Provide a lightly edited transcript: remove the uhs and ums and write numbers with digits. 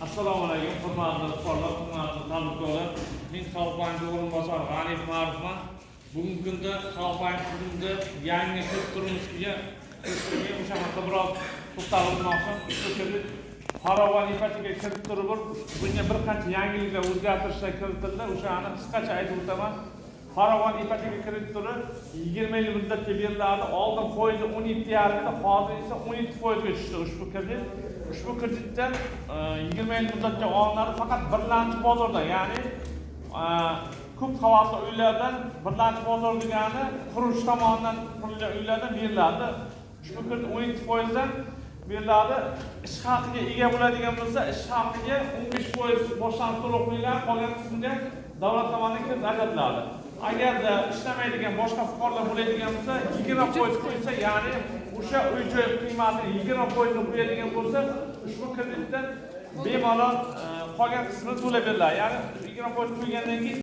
Assalomu alaykum, hurmatli fuqarolar, hurmatli tadbirkorlar. Men Xalq banki o'rinbosari G'anif Ma'rufman. Bugungi kunda Xalq banki tizimida yangi turishga o'sha haqida biroz to'xtalib o'tmoqchiman. Ushbu kredit farovon ipoteka kirib turib, bunga bir qancha yangiliklar, o'zgartirishlar kiritildi. O'shani qisqacha aytib o'taman. Farovon ipoteka kredit turi 20 yil muddatga beriladi. Oldin foizi 17,5 edi, hozir esa 17% ga tushdi ushbu kredit. Ushbu kreditdan 20 yil muddatga olinadi, faqat birlamchi bozorda, ya'ni ko'p qavatli uylardan birlamchi bozor degani quruvchi tomonidan qurilgan uylardan beriladi. Ushbu kredit 17% dan beriladi. Ish haqiga ega bo'ladigan bo'lsa, ish haqiga 15% boshlanish to'lov qilingan, qolgan qismiga davlat tomonidan kredit ajratiladi. Agarda ishlamaydigan boshqa fuqarolar bo'ladigan bo'lsa, 20% qo'ysa, ya'ni o'sha uy joy qiymatining 20% qo'yadigan bo'lsa, ushbu kreditdan bemalol qolgan qismini to'lab beriladi. Ya'ni 20% qo'ygandan keyin